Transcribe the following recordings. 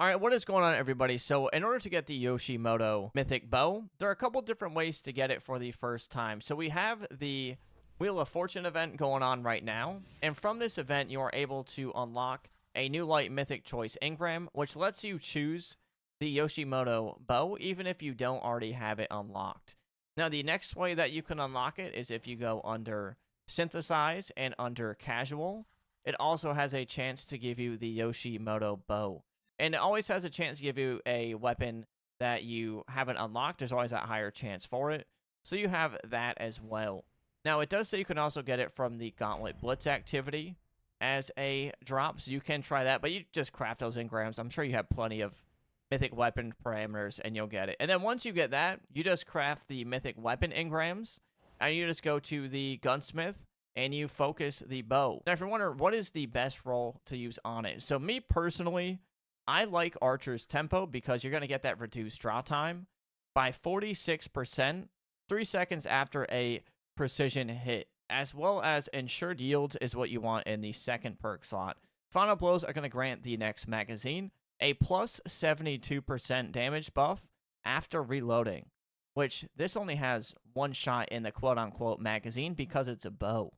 All right, what is going on, everybody? So in order to get the Yoshimoto Mythic Bow, there are a couple different ways to get it for the first time. So we have the Wheel of Fortune event going on right now. And from this event, you are able to unlock a new light mythic choice engram, which lets you choose the Yoshimoto bow, even if you don't already have it unlocked. Now, the next way that you can unlock it is if you go under Synthesize and under Casual. It also has a chance to give you the Yoshimoto bow. And it always has a chance to give you a weapon that you haven't unlocked. There's always that higher chance for it. So you have that as well. Now, it does say you can also get it from the Gauntlet Blitz activity as a drop. So you can try that, but you just craft those engrams. I'm sure you have plenty of mythic weapon parameters and you'll get it. And then once you get that, you just craft the mythic weapon engrams. And you just go to the gunsmith and you focus the bow. Now, if you're wondering what is the best roll to use on it. So me personally, I like Archer's Tempo because you're going to get that reduced draw time by 46%, 3 seconds after a precision hit, as well as Ensured Yields is what you want in the second perk slot. Final Blows are going to grant the next magazine a plus 72% damage buff after reloading, which this only has one shot in the quote-unquote magazine because it's a bow.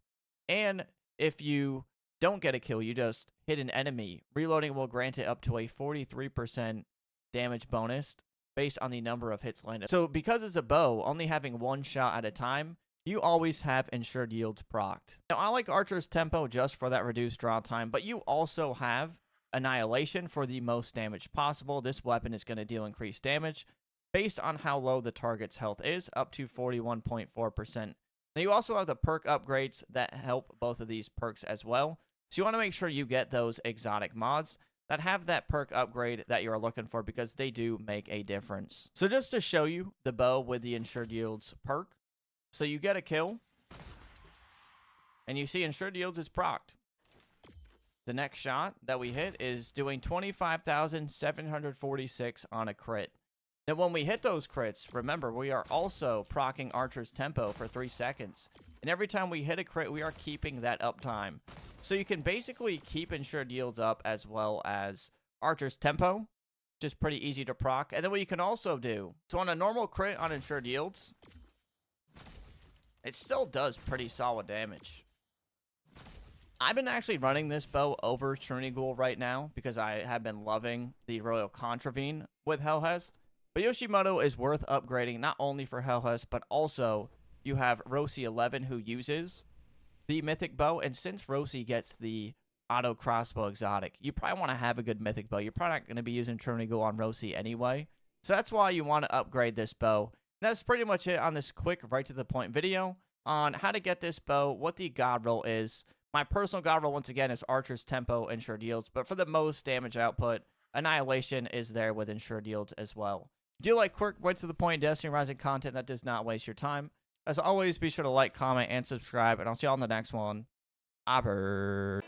And if you don't get a kill, you just hit an enemy. Reloading will grant it up to a 43% damage bonus based on the number of hits landed. So because it's a bow, only having one shot at a time, you always have Ensured Yields procced. Now, I like Archer's Tempo just for that reduced draw time, but you also have Annihilation for the most damage possible. This weapon is going to deal increased damage based on how low the target's health is, up to 41.4%. Now, you also have the perk upgrades that help both of these perks as well. So you want to make sure you get those exotic mods that have that perk upgrade that you're looking for because they do make a difference. So just to show you the bow with the Ensured Yields perk. So you get a kill, and you see Ensured Yields is procced. The next shot that we hit is doing 25,746 on a crit. Now, when we hit those crits, remember, we are also proccing Archer's Tempo for 3 seconds. And every time we hit a crit, we are keeping that uptime. So you can basically keep Ensured Yields up as well as Archer's Tempo, which is pretty easy to proc. And then what you can also do, so on a normal crit on Ensured Yields, it still does pretty solid damage. I've been actually running this bow over Trinity Ghoul right now because I have been loving the Royal Contravene with Helhest. But Yoshimoto is worth upgrading not only for Helhest, but also you have Rosie 11 who uses the Mythic Bow. And since Rosie gets the Auto Crossbow exotic, you probably want to have a good Mythic Bow. You're probably not going to be using Trinity Ghoul on Rosie anyway. So that's why you want to upgrade this bow. And that's pretty much it on this quick, right to the point video on how to get this bow, what the God Roll is. My personal God Roll, once again, is Archer's Tempo, Ensured Yields. But for the most damage output, Annihilation is there with Ensured Yields as well. If you like quick, right to the point, Destiny Rising content that does not waste your time, as always, be sure to like, comment, and subscribe. And I'll see you all in the next one. Aber.